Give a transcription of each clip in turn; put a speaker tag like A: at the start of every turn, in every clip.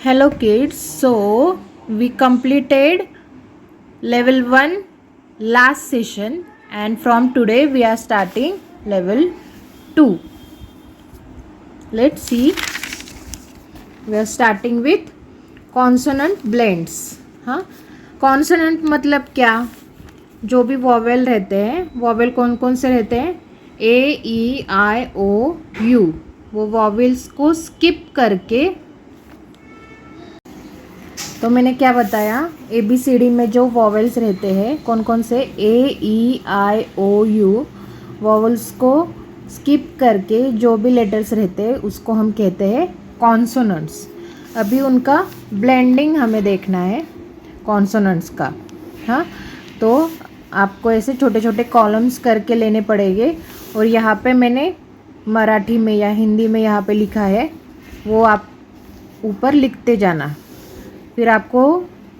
A: Hello kids, so we completed level 1 last session and from today we are starting level 2. Let's see, we are starting with consonant blends. हाँ, consonant मतलब क्या? जो भी vowel रहते हैं, vowel कौन कौन से रहते हैं? ए ई आई ओ यू, वो वॉवेल्स को स्किप करके, तो मैंने क्या बताया, ए बी सी डी में जो वॉवेल्स रहते हैं कौन कौन से, A E I O U, vowels को स्किप करके जो भी लेटर्स रहते हैं उसको हम कहते हैं कॉन्सोनेंट्स. अभी उनका ब्लेंडिंग हमें देखना है कॉन्सोनेंट्स का. हाँ, तो आपको ऐसे छोटे छोटे कॉलम्स करके लेने पड़ेंगे और यहाँ पे मैंने मराठी में या हिंदी में यहाँ पे लिखा है, वो आप ऊपर लिखते जाना. फिर आपको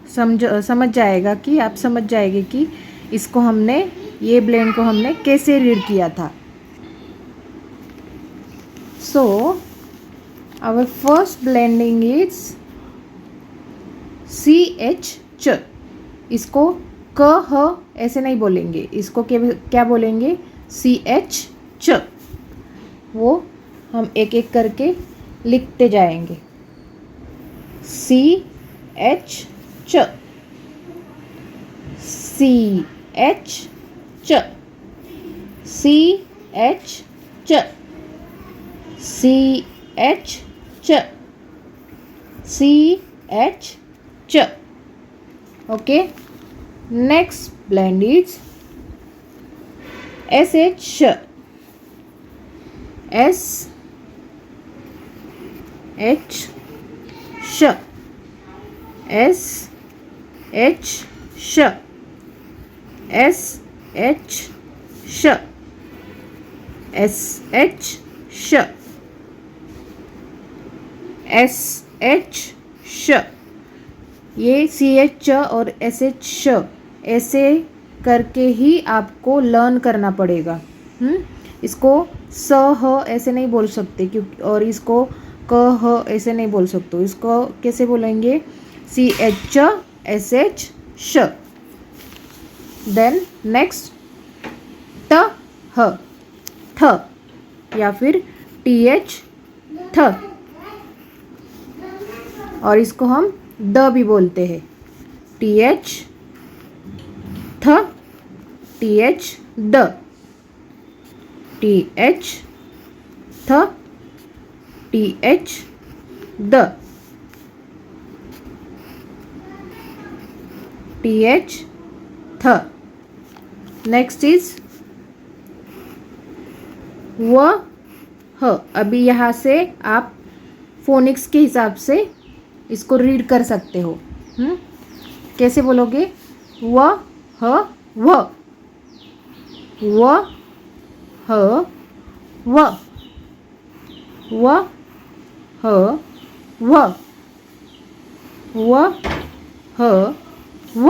A: समझ जाएगा कि आप समझ जाएंगे कि इसको हमने, ये ब्लेंड को हमने कैसे रीड किया था. So our first blending is C H च. इसको क ह ऐसे नहीं बोलेंगे, इसको क्या बोलेंगे, सी एच च. वो हम एक एक करके लिखते जाएंगे. सी एच च, सी एच च, सी एच च, सी एच च, सी एच च. Okay, next blend is S H श, एस एच श, एस एच श, एस एच श, एस एच श, एस एच श. ये सी एच च और एस एच श ऐसे करके ही आपको लर्न करना पड़ेगा. इसको स ह ऐसे नहीं बोल सकते क्योंकि, और इसको क ह ऐसे नहीं बोल सकते. इसको कैसे बोलेंगे, सी एच च, एस एच श. देन नेक्स्ट ट ह, थ, या फिर टी एच थ, और इसको हम द भी बोलते हैं. टी एच थ, टी एच द, टी एच थ, टी एच द, टी एच थ. नेक्स्ट इज व ह. अभी यहाँ से आप फोनिक्स के हिसाब से इसको रीड कर सकते हो. कैसे बोलोगे, व ह व, व ह व, व ह व, व ह व,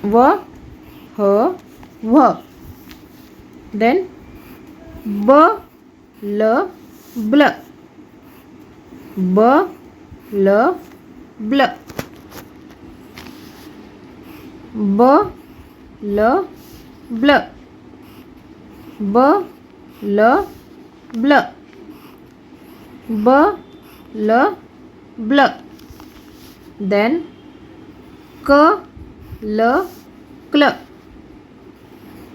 A: व ह व. देन ब ल ब्ल, ब ल ब्ल, ब ल ब्ल, ब ल ब्ल, ब ल ब्ल. देन क ल क्ल,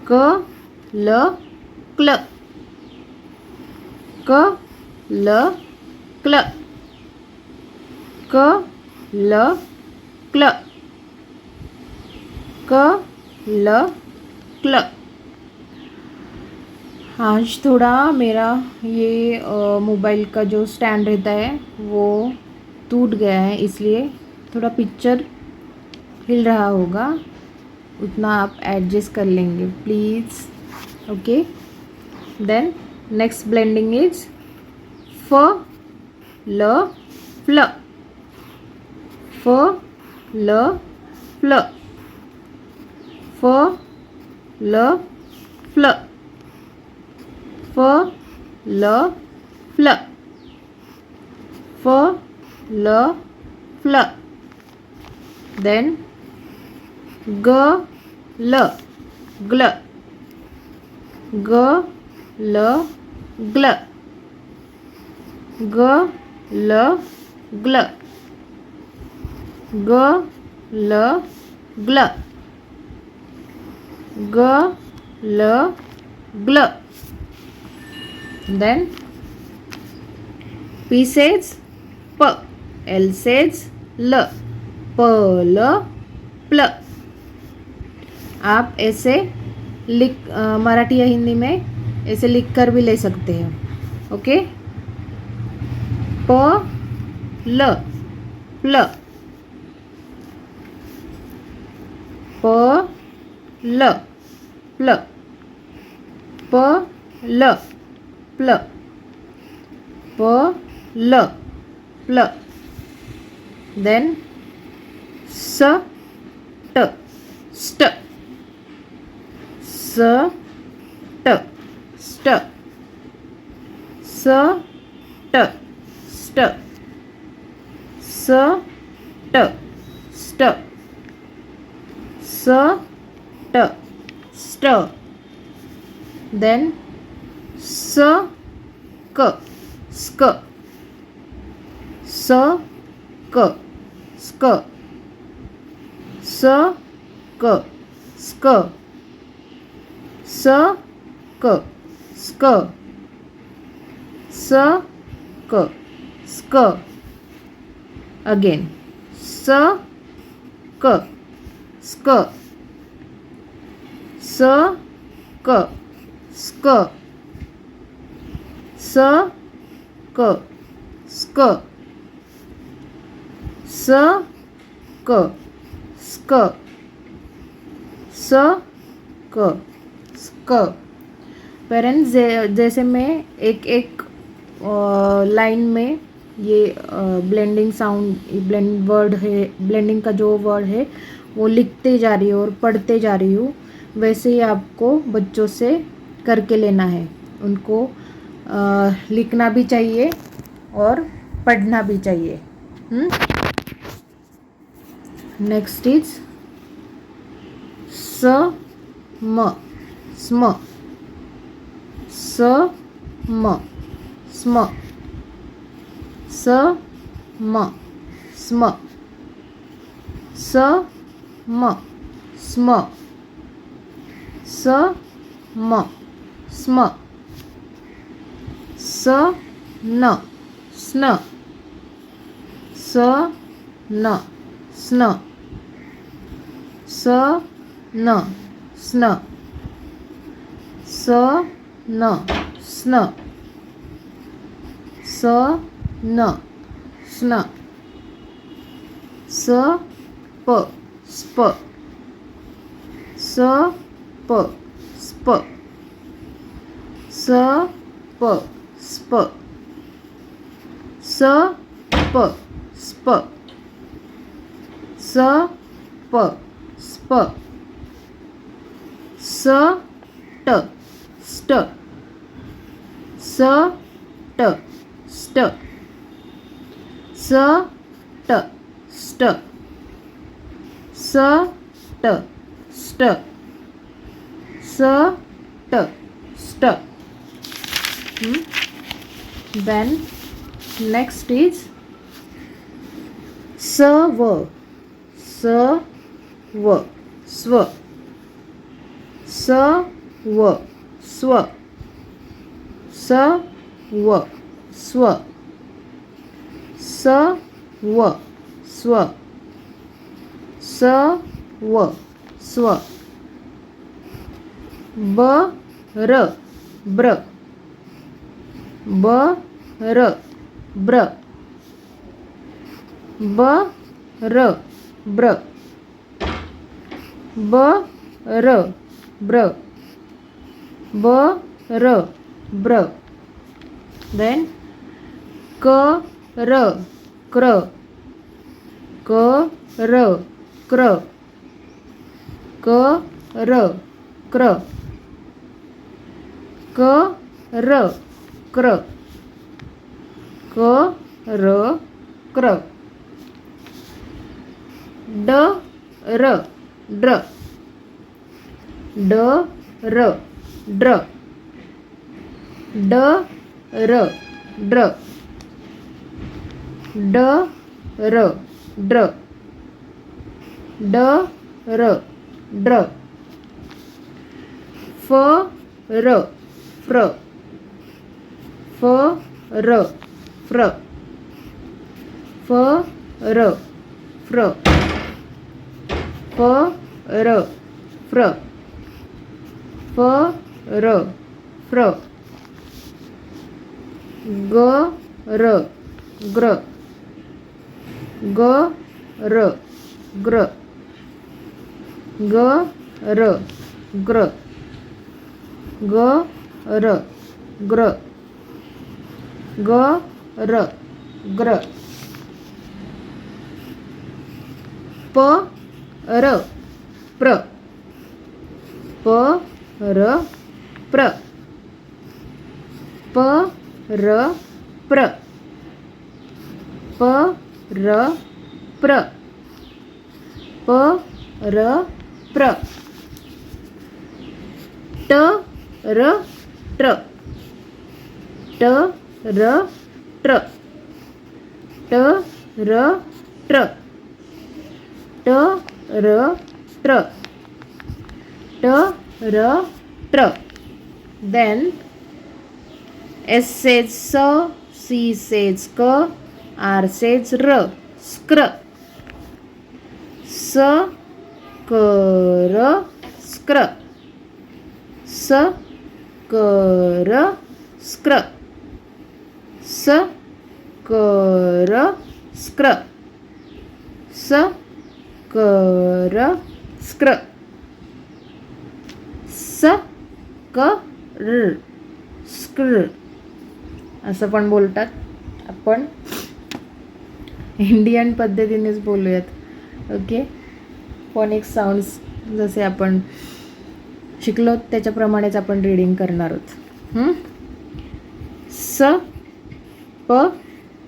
A: क ल क्ल, क ल क्ल, क ल क्ल, क ल क्ल. आज थोड़ा मेरा ये मोबाइल का जो स्टैंड रहता है वो टूट गया है, इसलिए थोड़ा पिक्चर हिल रहा होगा, उतना आप एडजस्ट कर लेंगे please. Okay, then next blending is फ ल फ्ल, फ ल फ्ल, फ ल फ्ल, फ ल flu, F L fl. Then G L gl. G L gl. G L gl. G L gl. G L gl. Then P says P, L says L, P L pl. आप ऐसे मराठी या हिंदी में ऐसे लिख कर भी ले सकते हैं. ओके. प ल प्ल. प ल प्ल. प ल प्ल. प ल प्ल. Then S T st. S T st. S T st. S T st. S T st. Then S K sk. S K sk. S K sk. S K sk. S K sk. Again. S K sk. S K sk. S K sk. S K sk. S K sk. Parents जैसे मैं एक एक line में ये blending sound, blend word है, blending का जो word है वो लिखते जा रही हूँ और पढ़ते जा रही हूँ, वैसे ही आपको बच्चों से करके लेना है. उनको लिखना भी चाहिए और पढ़ना भी चाहिए. नेक्स्ट इज स म स्म. स म स्म. स म स्म. स म स्म. स म स्म. स न स्न. स न स्न. स न स्न. स न स्न. स न स्न. स प स्प. स प स्प. स प स्प. स प स्प. स प स्प. स ट स्ट. स ट स्ट. स ट स्ट. स ट स्ट. स ट स्ट. Then next is sv. Sv sw. Sv sw. Sv sw. Sv sw. Sv sw. Br br. Br br. Br br. Br br. Br br. Then kr kr. Kr kr. Kr kr. Kr kr. Kr र क्र. ड र ड्र. ड र ड्र. ड र ड्र. ड र ड्र. ड र ड्र. फ र फ्र. फ र फ्र. फ र फ्र. फ र फ्र. फ र फ्र. ग र ग्र. ग र ग्र. ग र ग्र. ग र ग्र. ग र ग्र. प र प्र. प र प्र. प र प्र. प र प्र. प र प्र. ट र ट्र. ट र ट्र. ट र ट्र. ट र ट्र. ट र ट्र. Then S says S, C says K, R says R. Skr. S K R skr. S K R skr. S K R skr. S K R skr. S K R skr. असं पण बोलतात. आपण Indian पद्धतीनेच बोलूयात. Okay. Phonic sounds जसे आपण शिकलो त्याच्याप्रमाणेच आपण रीडिंग करणार आहोत. स प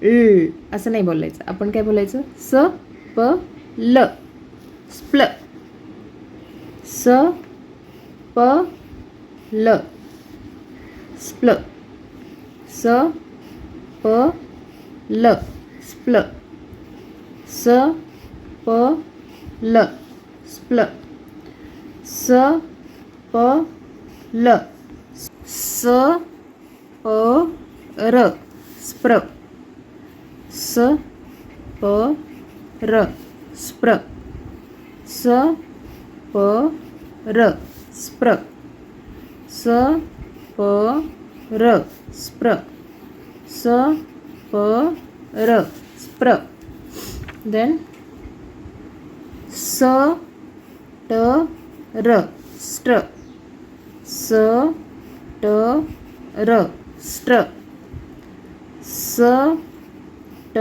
A: ल असं नाही बोलायचं. आपण काय बोलायचं? स प ल स्प्ल. स प ल स्प्ल. स प ल स्प्ल. स प ल स्प्ल. स प ल. स प र स्प्र. स प र स्प्र. स प र स्प्र. स प र स्प्र. स प र स्प्र. देन स ट र स्ट्र. स ट र स्ट्र. स ट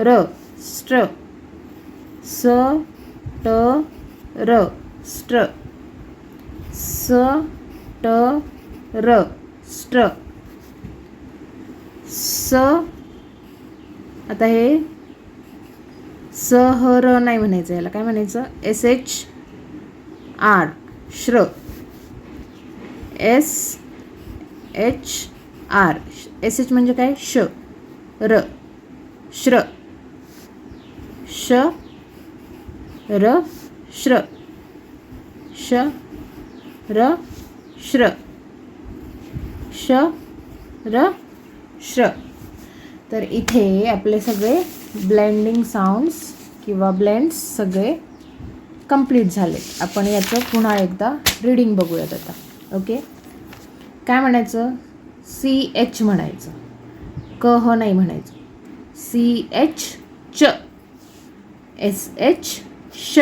A: र स्ट्र. स ट र स्ट्र. स ट र स्ट्र. स आता हे स ह र नाही म्हणायचं. याला काय म्हणायचं? एस एच आर श्र. S H R. S H म्हणजे काय? श र श्र. श र श्र. श र श्र. श र श्र. तर इथे आपले सगळे ब्लेंडिंग साऊंड्स किंवा ब्लेंड्स सगळे कंप्लीट झाले. आपण याचं पुन्हा एकदा रीडिंग बघूयात आता. ओके. काय म्हणायचं? सी एच म्हणायचं. क ह नाही म्हणायचं. सी एच च. एस एच श.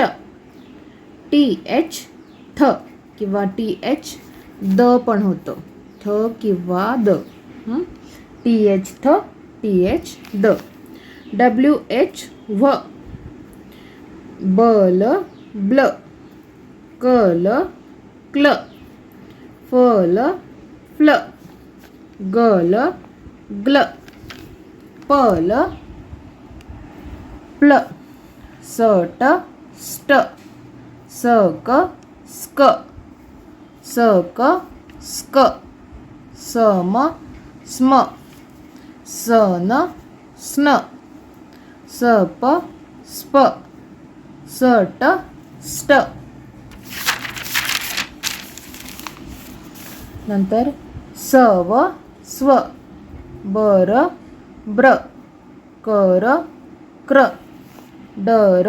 A: टी एच थ किंवा टी एच द पण होतं. थ किंवा द. टी एच थ. टी एच द. डब्ल्यू एच व्ह. ब ल ब्ल. क ल क्ल. फ ल फ्ल. ग ल ग्ल. प पल प्ल सट स्ट सक स्क सक स्क सम स्म सन स्न सप स्प सट स्ट नंतर सव स्व बर ब्र कर क्र डर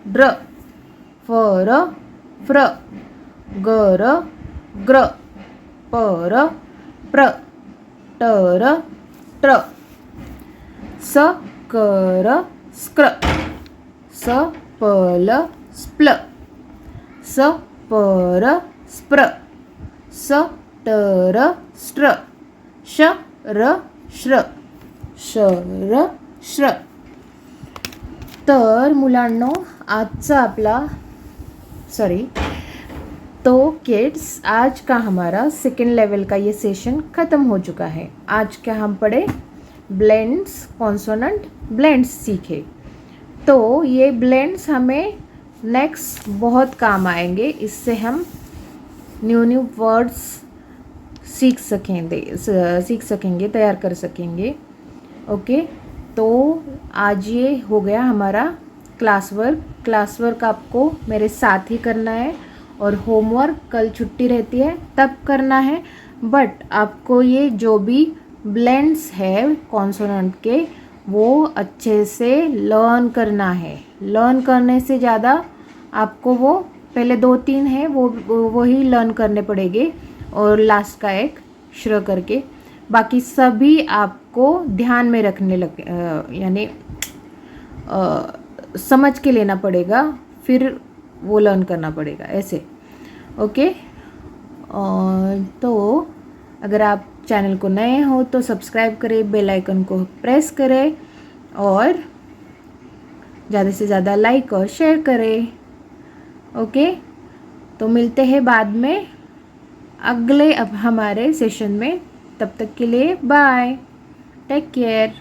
A: ड्र फर फ्र गर ग्र पर प्र टर ट्र स कर स्क्र स पल स्प्ल स पर स्प्र स टर स्ट्र श र श्र शर श्र. तर मुलांनो आजचा आपला तो किड्स आज का हमारा सेकेंड लेवल का ये सेशन ख़त्म हो चुका है. आज क्या हम पढ़े ब्लेंड्स कॉन्सोनेंट ब्लेंड्स सीखे. तो ये ब्लेंड्स हमें नेक्स्ट बहुत काम आएंगे. इससे हम न्यू वर्ड्स सीख सकेंगे तैयार कर सकेंगे. ओके तो आज ये हो गया हमारा क्लास वर्क आपको मेरे साथ ही करना है और होमवर्क कल छुट्टी रहती है तब करना है. बट आपको ये जो भी ब्लेंड्स है कॉन्सोनेंट के वो अच्छे से लर्न करना है. लर्न करने से ज़्यादा आपको वो पहले 2-3 है वो ही लर्न करने पड़ेंगे और लास्ट का एक श्र करके. बाकी सभी आपको ध्यान में रखने यानी समझ के लेना पड़ेगा फिर वो लर्न करना पड़ेगा ऐसे. ओके तो अगर आप चैनल को नए हो तो सब्सक्राइब करें, बेल आइकन को प्रेस करें और ज़्यादा से ज़्यादा लाइक और शेयर करें. ओके तो मिलते हैं बाद में अगले अब हमारे सेशन में. तब तक के लिए बाय, टेक केयर.